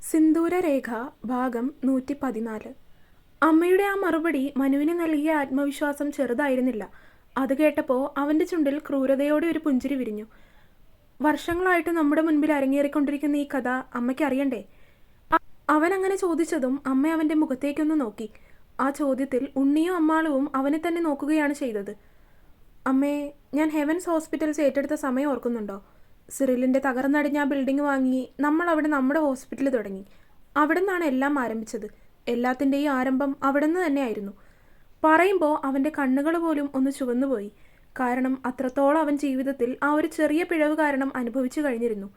സിന്ദൂരരേഖ ഭാഗം 114. അമ്മയുടെ ആ മറുപടി മനുവിന് നൽകിയ ആത്മവിശ്വാസം ചെറുതായിരുന്നില്ല. അത് കേട്ടപ്പോൾ അവൻ്റെ ചുണ്ടിൽ ക്രൂരതയോടെ ഒരു പുഞ്ചിരി വിരിഞ്ഞു. വർഷങ്ങളായിട്ട് നമ്മുടെ മുൻപിൽ അരങ്ങേറിക്കൊണ്ടിരിക്കുന്ന ഈ കഥ അമ്മയ്ക്ക് അറിയണ്ടേ? അവൻ അങ്ങനെ ചോദിച്ചതും അമ്മ അവൻ്റെ മുഖത്തേക്കൊന്ന് നോക്കി. ആ ചോദ്യത്തിൽ ഉണ്ണിയും അമ്മാളുവും അവനെ തന്നെ നോക്കുകയാണ് ചെയ്തത്. അമ്മേ, ഞാൻ ഹെവൻസ് ഹോസ്പിറ്റൽസ് ഏറ്റെടുത്ത സമയം ഓർക്കുന്നുണ്ടോ? സിറിലിൻ്റെ തകർന്നടിഞ്ഞ ആ ബിൽഡിംഗ് വാങ്ങി നമ്മൾ അവിടെ നമ്മുടെ ഹോസ്പിറ്റൽ തുടങ്ങി. അവിടെ നിന്നാണ് എല്ലാം ആരംഭിച്ചത്. എല്ലാത്തിൻ്റെയും ആരംഭം അവിടെ നിന്ന് തന്നെയായിരുന്നു. പറയുമ്പോൾ അവൻ്റെ കണ്ണുകൾ പോലും ഒന്ന് ചുവന്നുപോയി. കാരണം അത്രത്തോളം അവൻ ജീവിതത്തിൽ ആ ഒരു ചെറിയ പിഴവ് കാരണം അനുഭവിച്ചു കഴിഞ്ഞിരുന്നു.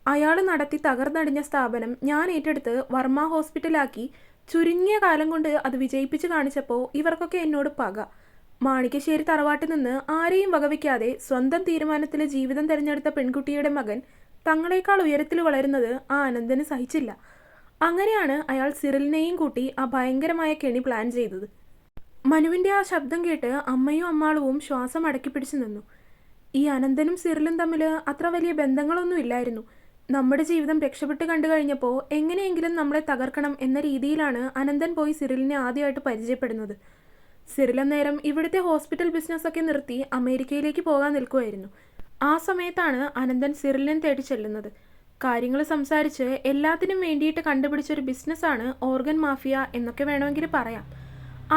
അയാൾ നടത്തി തകർന്നടിഞ്ഞ സ്ഥാപനം ഞാൻ ഏറ്റെടുത്ത് വർമ്മ ഹോസ്പിറ്റലാക്കി ചുരുങ്ങിയ കാലം കൊണ്ട് അത് വിജയിപ്പിച്ച് കാണിച്ചപ്പോൾ ഇവർക്കൊക്കെ എന്നോട് പക. മാണിക്കശ്ശേരി തറവാട്ടിൽ നിന്ന് ആരെയും വകവയ്ക്കാതെ സ്വന്തം തീരുമാനത്തിൽ ജീവിതം തിരഞ്ഞെടുത്ത പെൺകുട്ടിയുടെ മകൻ തങ്ങളെക്കാൾ ഉയരത്തിൽ വളരുന്നത് ആ അനന്തന് സഹിച്ചില്ല. അങ്ങനെയാണ് അയാൾ സിറിലിനെയും കൂട്ടി ആ ഭയങ്കരമായ കെണി പ്ലാൻ ചെയ്തത്. മനുവിൻ്റെ ആ ശബ്ദം കേട്ട് അമ്മയും അമ്മാളുവും ശ്വാസം അടക്കിപ്പിടിച്ചു നിന്നു. ഈ അനന്തനും സിറിലും തമ്മിൽ അത്ര വലിയ ബന്ധങ്ങളൊന്നും ഇല്ലായിരുന്നു. നമ്മുടെ ജീവിതം രക്ഷപ്പെട്ട് കണ്ടു കഴിഞ്ഞപ്പോൾ എങ്ങനെയെങ്കിലും നമ്മളെ തകർക്കണം എന്ന രീതിയിലാണ് അനന്തൻ പോയി സിറിലിനെ ആദ്യമായിട്ട് പരിചയപ്പെടുന്നത്. സിറിൽ നേരം ഇവിടുത്തെ ഹോസ്പിറ്റൽ ബിസിനസ്സൊക്കെ നിർത്തി അമേരിക്കയിലേക്ക് പോകാൻ നിൽക്കുമായിരുന്നു. ആ സമയത്താണ് അനന്തൻ സിറിലിനെ തേടി ചെല്ലുന്നത്. കാര്യങ്ങൾ സംസാരിച്ച് എല്ലാത്തിനും വേണ്ടിയിട്ട് കണ്ടുപിടിച്ചൊരു ബിസിനസ്സാണ് ഓർഗൻ മാഫിയ എന്നൊക്കെ വേണമെങ്കിൽ പറയാം.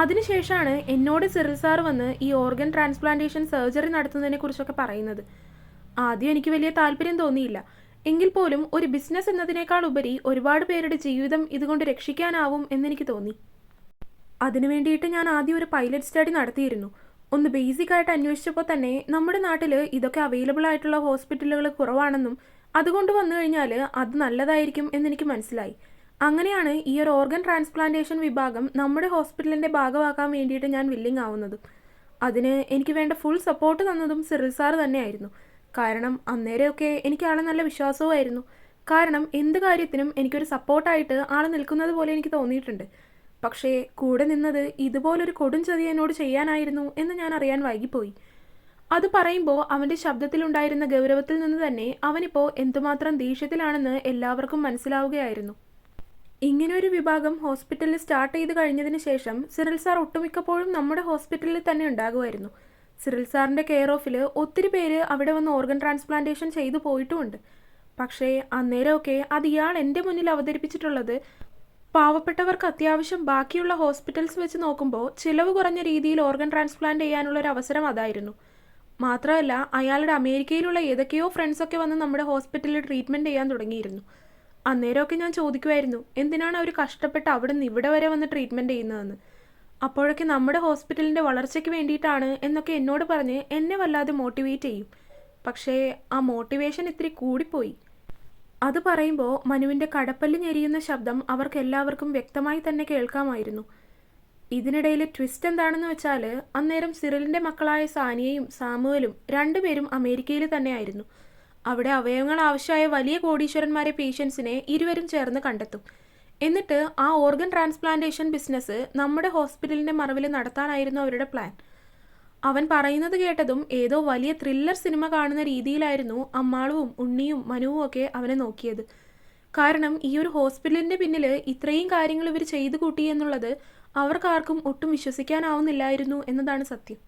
അതിനുശേഷമാണ് എന്നോട് സിറിൽ സാർ വന്ന് ഈ ഓർഗൻ ട്രാൻസ്പ്ലാന്റേഷൻ സർജറി നടത്തുന്നതിനെക്കുറിച്ചൊക്കെ പറയുന്നത്. ആദ്യം എനിക്ക് വലിയ താല്പര്യം തോന്നിയില്ല. എങ്കിൽ പോലും ഒരു ബിസിനസ് എന്നതിനേക്കാൾ ഉപരി ഒരുപാട് പേരുടെ ജീവിതം ഇതുകൊണ്ട് രക്ഷിക്കാനാവും എന്നെനിക്ക് തോന്നി. അതിനു വേണ്ടിയിട്ട് ഞാൻ ആദ്യം ഒരു പൈലറ്റ് സ്റ്റഡി നടത്തിയിരുന്നു. ഒന്ന് ബേസിക്കായിട്ട് അന്വേഷിച്ചപ്പോൾ തന്നെ നമ്മുടെ നാട്ടിൽ ഇതൊക്കെ അവൈലബിൾ ആയിട്ടുള്ള ഹോസ്പിറ്റലുകൾ കുറവാണെന്നും അതുകൊണ്ട് വന്നു കഴിഞ്ഞാൽ അത് നല്ലതായിരിക്കും എന്നെനിക്ക് മനസ്സിലായി. അങ്ങനെയാണ് ഈ ഒരു ഓർഗൻ ട്രാൻസ്പ്ലാന്റേഷൻ വിഭാഗം നമ്മുടെ ഹോസ്പിറ്റലിൻ്റെ ഭാഗമാക്കാൻ വേണ്ടിയിട്ട് ഞാൻ വില്ലിങ് ആവുന്നതും. അതിന് എനിക്ക് വേണ്ട ഫുൾ സപ്പോർട്ട് തന്നതും സിറിൽ സാർ തന്നെയായിരുന്നു. കാരണം അന്നേരമൊക്കെ എനിക്ക് ആളെ നല്ല വിശ്വാസവുമായിരുന്നു. കാരണം എന്ത് കാര്യത്തിനും എനിക്കൊരു സപ്പോർട്ടായിട്ട് ആൾ നിൽക്കുന്നത് പോലെ എനിക്ക് തോന്നിയിട്ടുണ്ട്. പക്ഷേ കൂടെ നിന്നത് ഇതുപോലൊരു കൊടും ചതി എന്നോട് ചെയ്യാനായിരുന്നു എന്ന് ഞാൻ അറിയാൻ വൈകിപ്പോയി. അത് പറയുമ്പോൾ അവൻ്റെ ശബ്ദത്തിലുണ്ടായിരുന്ന ഗൗരവത്തിൽ നിന്ന് തന്നെ അവനിപ്പോൾ എന്തുമാത്രം ദേഷ്യത്തിലാണെന്ന് എല്ലാവർക്കും മനസ്സിലാവുകയായിരുന്നു. ഇങ്ങനൊരു വിഭാഗം ഹോസ്പിറ്റലിൽ സ്റ്റാർട്ട് ചെയ്ത് കഴിഞ്ഞതിന് ശേഷം സിറിൽ സാർ ഒട്ടുമിക്കപ്പോഴും നമ്മുടെ ഹോസ്പിറ്റലിൽ തന്നെ ഉണ്ടാകുമായിരുന്നു. സിറിൽ സാറിൻ്റെ കെയർ ഓഫിൽ ഒത്തിരി പേര് അവിടെ വന്ന് ഓർഗൻ ട്രാൻസ്പ്ലാന്റേഷൻ ചെയ്തു പോയിട്ടുമുണ്ട്. പക്ഷേ അന്നേരമൊക്കെ അത് ഇയാൾ എൻ്റെ മുന്നിൽ അവതരിപ്പിച്ചിട്ടുള്ളത് പാവപ്പെട്ടവർക്ക് അത്യാവശ്യം ബാക്കിയുള്ള ഹോസ്പിറ്റൽസ് വെച്ച് നോക്കുമ്പോൾ ചിലവ് കുറഞ്ഞ രീതിയിൽ ഓർഗൻ ട്രാൻസ്പ്ലാന്റ് ചെയ്യാനുള്ളൊരു അവസരം അതായിരുന്നു. മാത്രമല്ല അയാളുടെ അമേരിക്കയിലുള്ള ഏതൊക്കെയോ ഫ്രണ്ട്സൊക്കെ വന്ന് നമ്മുടെ ഹോസ്പിറ്റലിൽ ട്രീറ്റ്മെൻറ്റ് ചെയ്യാൻ തുടങ്ങിയിരുന്നു. അന്നേരമൊക്കെ ഞാൻ ചോദിക്കുമായിരുന്നു, എന്തിനാണ് അവർ കഷ്ടപ്പെട്ട് അവിടെ നിന്ന് ഇവിടെ വരെ വന്ന് ട്രീറ്റ്മെൻറ്റ് ചെയ്യുന്നതെന്ന്. അപ്പോഴൊക്കെ നമ്മുടെ ഹോസ്പിറ്റലിൻ്റെ വളർച്ചയ്ക്ക് വേണ്ടിയിട്ടാണ് എന്നൊക്കെ എന്നോട് പറഞ്ഞ് എന്നെ വല്ലാതെ മോട്ടിവേറ്റ് ചെയ്യും. പക്ഷേ ആ മോട്ടിവേഷൻ ഇത്തിരി കൂടിപ്പോയി. അത് പറയുമ്പോൾ മനുവിൻ്റെ കടപ്പല്ല് ഞെരിയുന്ന ശബ്ദം അവർക്കെല്ലാവർക്കും വ്യക്തമായി തന്നെ കേൾക്കാമായിരുന്നു. ഇതിനിടയിൽ ട്വിസ്റ്റ് എന്താണെന്ന് വെച്ചാൽ അന്നേരം സിറിലിൻ്റെ മക്കളായ സാനിയയും സാമുവലും രണ്ടുപേരും അമേരിക്കയിൽ തന്നെയായിരുന്നു. അവിടെ അവയവങ്ങൾ ആവശ്യമായ വലിയ കോടീശ്വരന്മാരെ പേഷ്യൻസിനെ ഇരുവരും ചേർന്ന് കണ്ടെത്തും. എന്നിട്ട് ആ ഓർഗൻ ട്രാൻസ്പ്ലാന്റേഷൻ ബിസിനസ് നമ്മുടെ ഹോസ്പിറ്റലിൻ്റെ മറവിൽ നടത്താനായിരുന്നു അവരുടെ പ്ലാൻ. അവൻ പറയുന്നത് കേട്ടതും ഏതോ വലിയ ത്രില്ലർ സിനിമ കാണുന്ന രീതിയിലായിരുന്നു അമ്മാളുവും ഉണ്ണിയും മനുവും ഒക്കെ അവനെ നോക്കിയത്. കാരണം ഈ ഒരു ഹോസ്പിറ്റലിൻ്റെ പിന്നിൽ ഇത്രയും കാര്യങ്ങൾ ഇവർ ചെയ്തു കൂട്ടി എന്നുള്ളത് അവർക്കാർക്കും ഒട്ടും വിശ്വസിക്കാനാവുന്നില്ലായിരുന്നു എന്നതാണ് സത്യം.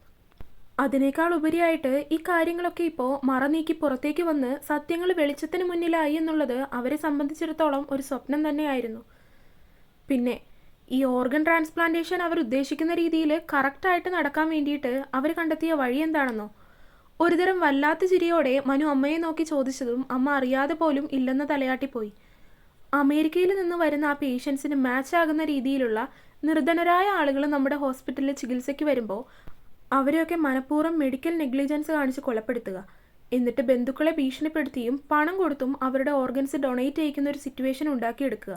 അതിനേക്കാൾ ഉപരിയായിട്ട് ഈ കാര്യങ്ങളൊക്കെ ഇപ്പോൾ മറനീക്കി പുറത്തേക്ക് വന്ന് സത്യങ്ങൾ വെളിച്ചത്തിന് മുന്നിലായി എന്നുള്ളത് അവരെ സംബന്ധിച്ചിടത്തോളം ഒരു സ്വപ്നം തന്നെയായിരുന്നു. പിന്നെ ഈ ഓർഗൻ ട്രാൻസ്പ്ലാന്റേഷൻ അവർ ഉദ്ദേശിക്കുന്ന രീതിയിൽ കറക്റ്റായിട്ട് നടക്കാൻ വേണ്ടിയിട്ട് അവർ കണ്ടെത്തിയ വഴി എന്താണെന്നോ? ഒരുതരം വല്ലാത്ത ചിരിയോടെ മനു അമ്മയെ നോക്കി ചോദിച്ചതും അമ്മ അറിയാതെ പോലും ഇല്ലെന്ന് തലയാട്ടിപ്പോയി. അമേരിക്കയിൽ നിന്ന് വരുന്ന ആ പേഷ്യൻസിന് മാച്ച് ആകുന്ന രീതിയിലുള്ള നിർധനരായ ആളുകൾ നമ്മുടെ ഹോസ്പിറ്റലിൽ ചികിത്സയ്ക്ക് വരുമ്പോൾ അവരെയൊക്കെ മനഃപൂർവ്വം മെഡിക്കൽ നെഗ്ലിജൻസ് കാണിച്ച് കൊലപ്പെടുത്തുക. എന്നിട്ട് ബന്ധുക്കളെ ഭീഷണിപ്പെടുത്തിയും പണം കൊടുത്തും അവരുടെ ഓർഗൻസ് ഡൊണേറ്റ് ചെയ്യിക്കുന്ന ഒരു സിറ്റുവേഷൻ ഉണ്ടാക്കിയെടുക്കുക.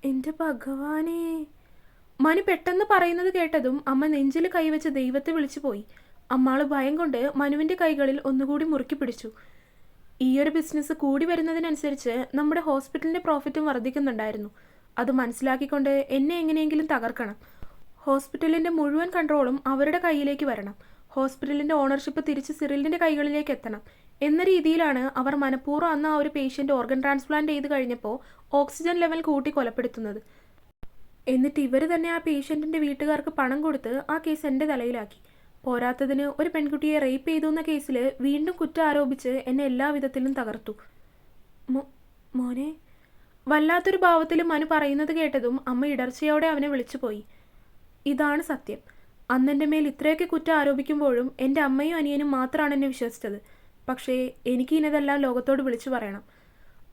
എൻ്റെ ഭഗവാനേ! മനു പെട്ടെന്ന് പറയുന്നത് കേട്ടതും അമ്മ നെഞ്ചിൽ കൈവച്ച് ദൈവത്തെ വിളിച്ചു പോയി. അമ്മാള് ഭയം കൊണ്ട് മനുവിൻ്റെ കൈകളിൽ ഒന്നുകൂടി മുറുക്കി പിടിച്ചു. ഈയൊരു ബിസിനസ് കൂടി വരുന്നതിനനുസരിച്ച് നമ്മുടെ ഹോസ്പിറ്റലിൻ്റെ പ്രോഫിറ്റും വർദ്ധിക്കുന്നുണ്ടായിരുന്നു. അത് മനസ്സിലാക്കിക്കൊണ്ട് എന്നെ എങ്ങനെയെങ്കിലും തകർക്കണം. ഹോസ്പിറ്റലിൻ്റെ മുഴുവൻ കൺട്രോളും അവരുടെ കയ്യിലേക്ക് വരണം. ഹോസ്പിറ്റലിൻ്റെ ഓണർഷിപ്പ് തിരിച്ച് സിറിലിൻ്റെ കൈകളിലേക്ക് എത്തണം എന്ന രീതിയിലാണ് അവർ മനഃപൂർവ്വം അന്ന് ആ ഒരു പേഷ്യൻ്റ് ഓർഗൻ ട്രാൻസ്പ്ലാന്റ് ചെയ്ത് കഴിഞ്ഞപ്പോൾ ഓക്സിജൻ ലെവൽ കൂട്ടി കൊലപ്പെടുത്തുന്നത്. എന്നിട്ട് ഇവർ തന്നെ ആ പേഷ്യൻറ്റിൻ്റെ വീട്ടുകാർക്ക് പണം കൊടുത്ത് ആ കേസ് എൻ്റെ തലയിലാക്കി. പോരാത്തതിന് ഒരു പെൺകുട്ടിയെ റേപ്പ് ചെയ്തു എന്ന കേസിൽ വീണ്ടും കുറ്റം ആരോപിച്ച് എന്നെ എല്ലാ വിധത്തിലും തകർത്തു. മോനെ, വല്ലാത്തൊരു ഭാവത്തിൽ മനു പറയുന്നത് കേട്ടതും അമ്മ ഇടർച്ചയോടെ അവനെ വിളിച്ചുപോയി. ഇതാണ് സത്യം. അന്നെൻ്റെ മേൽ ഇത്രയൊക്കെ കുറ്റം ആരോപിക്കുമ്പോഴും എൻ്റെ അമ്മയും അനിയനും മാത്രമാണ് എന്നെ വിശ്വസിച്ചത്. പക്ഷേ എനിക്ക് ഇനിതെല്ലാം ലോകത്തോട് വിളിച്ചു പറയണം.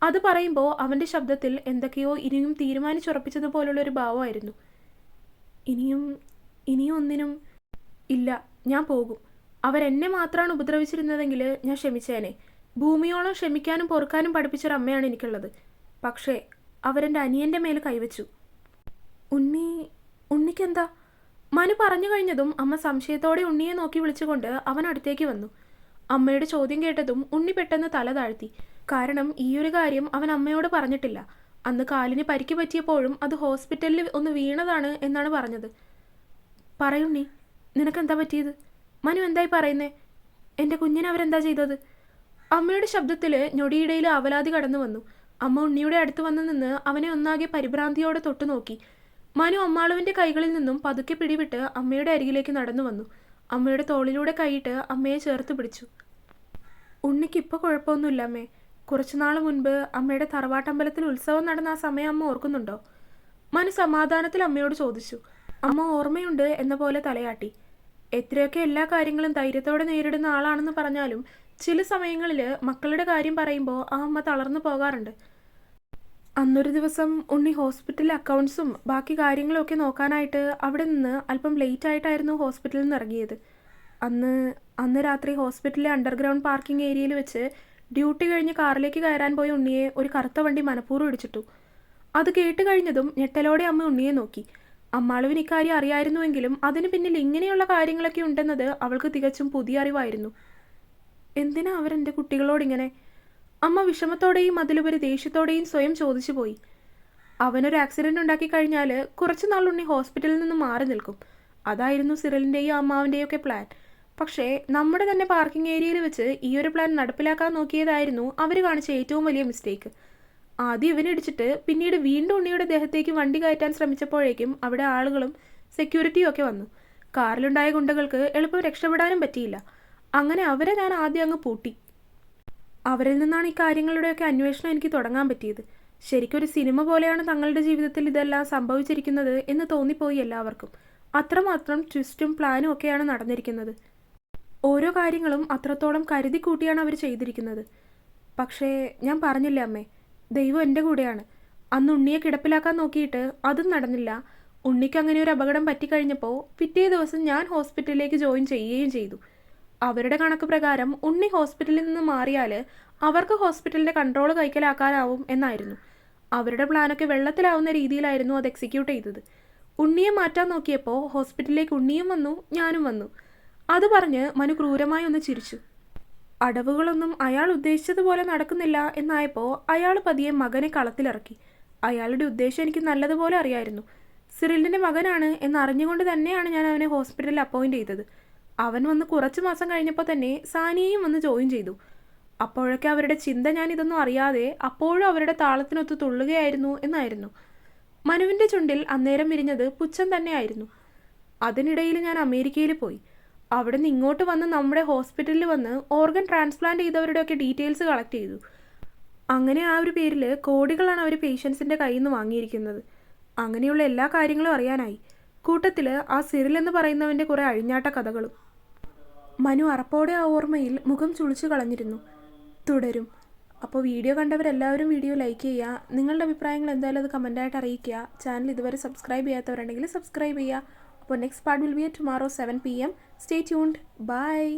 അത് പറയുമ്പോൾ അവൻ്റെ ശബ്ദത്തിൽ എന്തൊക്കെയോ ഇനിയും തീരുമാനിച്ചുറപ്പിച്ചതുപോലുള്ളൊരു ഭാവമായിരുന്നു. ഇനിയും ഒന്നിനും ഇല്ല, ഞാൻ പോകും. അവരെന്നെ മാത്രമാണ് ഉപദ്രവിച്ചിരുന്നതെങ്കിൽ ഞാൻ ക്ഷമിച്ചേനെ. ഭൂമിയോളം ക്ഷമിക്കാനും പൊറുക്കാനും പഠിപ്പിച്ചൊരമ്മയാണ് എനിക്കുള്ളത്. പക്ഷേ അവരെൻ്റെ അനിയൻ്റെ മേൽ കൈവച്ചു. ഉണ്ണിക്കെന്താ? മനു പറഞ്ഞു കഴിഞ്ഞതും അമ്മ സംശയത്തോടെ ഉണ്ണിയെ നോക്കി വിളിച്ചുകൊണ്ട് അവൻ അടുത്തേക്ക് വന്നു. അമ്മയുടെ ചോദ്യം കേട്ടതും ഉണ്ണി പെട്ടെന്ന് തല താഴ്ത്തി. കാരണം ഈയൊരു കാര്യം അവൻ അമ്മയോട് പറഞ്ഞിട്ടില്ല. അന്ന് കാലിന് പരിക്ക് പറ്റിയപ്പോഴും അത് ഹോസ്പിറ്റലിൽ ഒന്ന് വീണതാണ് എന്നാണ് പറഞ്ഞത്. പറയുണ്ണി, നിനക്കെന്താ പറ്റിയത്? മനു എന്തായി പറയുന്നേ? എൻ്റെ കുഞ്ഞിനെ അവരെന്താ ചെയ്തത്? അമ്മയുടെ ശബ്ദത്തിൽ ഞൊടിയിടയിൽ അവലാതി കടന്നു വന്നു. അമ്മ ഉണ്ണിയുടെ അടുത്ത് വന്നു നിന്ന് അവനെ ഒന്നാകെ പരിഭ്രാന്തിയോടെ തൊട്ടു നോക്കി. മനു അമ്മാളുവിൻ്റെ കൈകളിൽ നിന്നും പതുക്കെ പിടിവിട്ട് അമ്മയുടെ അരികിലേക്ക് നടന്നു വന്നു. അമ്മയുടെ തോളിലൂടെ കൈയിട്ട് അമ്മയെ ചേർത്ത് പിടിച്ചു. ഉണ്ണിക്ക് ഇപ്പോൾ കുഴപ്പമൊന്നുമില്ല അമ്മേ. കുറച്ചുനാൾ മുൻപ് അമ്മയുടെ തറവാട്ടമ്പലത്തിൽ ഉത്സവം നടന്ന ആ സമയം അമ്മ ഓർക്കുന്നുണ്ടോ? മനു സമാധാനത്തിൽ അമ്മയോട് ചോദിച്ചു. അമ്മ ഓർമ്മയുണ്ട് എന്ന പോലെ തലയാട്ടി. എത്രയൊക്കെ എല്ലാ കാര്യങ്ങളും ധൈര്യത്തോടെ നേരിടുന്ന ആളാണെന്ന് പറഞ്ഞാലും ചില സമയങ്ങളിൽ മക്കളുടെ കാര്യം പറയുമ്പോൾ ആ അമ്മ തളർന്നു പോകാറുണ്ട്. അന്നൊരു ദിവസം ഉണ്ണി ഹോസ്പിറ്റലിലെ അക്കൗണ്ട്സും ബാക്കി കാര്യങ്ങളും ഒക്കെ നോക്കാനായിട്ട് അവിടെ നിന്ന് അല്പം ലേറ്റ് ആയിട്ടായിരുന്നു ഹോസ്പിറ്റലിൽ നിന്ന് ഇറങ്ങിയത്. അന്ന് രാത്രി ഹോസ്പിറ്റലിലെ അണ്ടർഗ്രൗണ്ട് പാർക്കിംഗ് ഏരിയയിൽ വെച്ച് ഡ്യൂട്ടി കഴിഞ്ഞ് കാറിലേക്ക് കയറാൻ പോയ ഉണ്ണിയെ ഒരു കറുത്ത വണ്ടി മനഃപൂർവ്വം ഇടിച്ചിട്ടു. അത് കേട്ട് കഴിഞ്ഞതും ഞെട്ടലോടെ അമ്മ ഉണ്ണിയെ നോക്കി. അമ്മാളുവിന് ഇക്കാര്യം അറിയായിരുന്നുവെങ്കിലും അതിന് പിന്നിൽ ഇങ്ങനെയുള്ള കാര്യങ്ങളൊക്കെ ഉണ്ടെന്നത് അവൾക്ക് തികച്ചും പുതിയ അറിവായിരുന്നു. എന്തിനാ അവരെൻ്റെ കുട്ടികളോടിങ്ങനെ? അമ്മ വിഷമത്തോടെയും അതിലുപരി ദേഷ്യത്തോടെയും സ്വയം ചോദിച്ചു പോയി. അവനൊരു ആക്സിഡൻ്റ് ഉണ്ടാക്കി കഴിഞ്ഞാൽ കുറച്ച് നാൾ ഉണ്ണി ഹോസ്പിറ്റലിൽ നിന്ന് മാറി നിൽക്കും. അതായിരുന്നു സിറിലിൻ്റെയും അമ്മാവിൻ്റെയും ഒക്കെ പ്ലാൻ. പക്ഷേ നമ്മുടെ തന്നെ പാർക്കിംഗ് ഏരിയയിൽ വെച്ച് ഈ ഒരു പ്ലാൻ നടപ്പിലാക്കാൻ നോക്കിയതായിരുന്നു അവർ കാണിച്ച ഏറ്റവും വലിയ മിസ്റ്റേക്ക്. ആദ്യം ഇവനിടിച്ചിട്ട് പിന്നീട് വീണ്ടും ഉണ്ണിയുടെ ദേഹത്തേക്ക് വണ്ടി കയറ്റാൻ ശ്രമിച്ചപ്പോഴേക്കും അവിടെ ആളുകളും സെക്യൂരിറ്റിയും ഒക്കെ വന്നു. കാറിലുണ്ടായ ഗുണ്ടകൾക്ക് എളുപ്പം രക്ഷപ്പെടാനും പറ്റിയില്ല. അങ്ങനെ അവരെ ഞാൻ ആദ്യം അങ്ങ് പൂട്ടി. അവരിൽ നിന്നാണ് ഈ കാര്യങ്ങളുടെയൊക്കെ അന്വേഷണം എനിക്ക് തുടങ്ങാൻ പറ്റിയത്. ശരിക്കൊരു സിനിമ പോലെയാണ് തങ്ങളുടെ ജീവിതത്തിൽ ഇതെല്ലാം സംഭവിച്ചിരിക്കുന്നത് എന്ന് തോന്നിപ്പോയി എല്ലാവർക്കും. അത്രമാത്രം ട്വിസ്റ്റും പ്ലാനും ഒക്കെയാണ് നടന്നിരിക്കുന്നത്. ഓരോ കാര്യങ്ങളും അത്രത്തോളം കരുതി കൂട്ടിയാണ് അവർ ചെയ്തിരിക്കുന്നത്. പക്ഷേ ഞാൻ പറഞ്ഞില്ലേ അമ്മേ, ദൈവം എൻ്റെ കൂടെയാണ്. അന്ന് ഉണ്ണിയെ കിടപ്പിലാക്കാൻ നോക്കിയിട്ട് അതും നടന്നില്ല. ഉണ്ണിക്ക് അങ്ങനെ ഒരു അപകടം പറ്റിക്കഴിഞ്ഞപ്പോൾ പിറ്റേ ദിവസം ഞാൻ ഹോസ്പിറ്റലിലേക്ക് ജോയിൻ ചെയ്യുകയും ചെയ്തു. അവരുടെ കണക്ക് പ്രകാരം ഉണ്ണി ഹോസ്പിറ്റലിൽ നിന്ന് മാറിയാൽ അവർക്ക് ഹോസ്പിറ്റലിൻ്റെ കൺട്രോൾ കൈക്കലാക്കാനാവും എന്നായിരുന്നു. അവരുടെ പ്ലാനൊക്കെ വെള്ളത്തിലാവുന്ന രീതിയിലായിരുന്നു അത് എക്സിക്യൂട്ട് ചെയ്തത്. ഉണ്ണിയെ മാറ്റാൻ നോക്കിയപ്പോൾ ഹോസ്പിറ്റലിലേക്ക് ഉണ്ണിയും വന്നു, ഞാനും വന്നു. അത് പറഞ്ഞ് മനു ക്രൂരമായി ഒന്ന് ചിരിച്ചു. അടവുകളൊന്നും അയാൾ ഉദ്ദേശിച്ചതുപോലെ നടക്കുന്നില്ല എന്നായപ്പോൾ അയാൾ പതിയെ മകനെ കളത്തിലിറക്കി. അയാളുടെ ഉദ്ദേശം എനിക്ക് നല്ലതുപോലെ അറിയായിരുന്നു. സിറിലിൻ്റെ മകനാണ് എന്നറിഞ്ഞുകൊണ്ട് തന്നെയാണ് ഞാൻ അവനെ ഹോസ്പിറ്റലിൽ അപ്പോയിൻ്റ് ചെയ്തത്. അവൻ വന്ന് കുറച്ച് മാസം കഴിഞ്ഞപ്പോൾ തന്നെ സാനിയയും വന്ന് ജോയിൻ ചെയ്തു. അപ്പോഴൊക്കെ അവരുടെ ചിന്ത ഞാൻ ഇതൊന്നും അറിയാതെ അപ്പോഴും അവരുടെ താളത്തിനൊത്ത് തുള്ളുകയായിരുന്നു എന്നായിരുന്നു. മനുവിൻ്റെ ചുണ്ടിൽ അന്നേരം വിരിഞ്ഞത് പുച്ഛം തന്നെയായിരുന്നു. അതിനിടയിൽ ഞാൻ അമേരിക്കയിൽ പോയി. അവിടെ നിന്ന് ഇങ്ങോട്ട് വന്ന് നമ്മുടെ ഹോസ്പിറ്റലിൽ വന്ന് ഓർഗൻ ട്രാൻസ്പ്ലാന്റ് ചെയ്തവരുടെയൊക്കെ ഡീറ്റെയിൽസ് കളക്ട് ചെയ്തു. അങ്ങനെ ആ ഒരു പേരിൽ കോടികളാണ് അവർ പേഷ്യൻസിൻ്റെ കയ്യിൽ നിന്ന് വാങ്ങിയിരിക്കുന്നത്. അങ്ങനെയുള്ള എല്ലാ കാര്യങ്ങളും അറിയാനായി. കൂട്ടത്തിൽ ആ സിറിൽ എന്ന് പറയുന്നവൻ്റെ കുറേ അഴിഞ്ഞാട്ട കഥകളും. മനു അറപ്പോടെ ആ ഓർമ്മയിൽ മുഖം ചുളിച്ചു കളഞ്ഞിരുന്നു. തുടരും. അപ്പോൾ വീഡിയോ കണ്ടവരെല്ലാവരും വീഡിയോ ലൈക്ക് ചെയ്യുക. നിങ്ങളുടെ അഭിപ്രായങ്ങൾ എന്തായാലും അത് കമൻറ്റായിട്ട് അറിയിക്കുക. ചാനൽ ഇതുവരെ സബ്സ്ക്രൈബ് ചെയ്യാത്തവരുണ്ടെങ്കിൽ സബ്സ്ക്രൈബ് ചെയ്യുക. അപ്പോൾ next part will be tomorrow 7 PM. Stay tuned. Bye.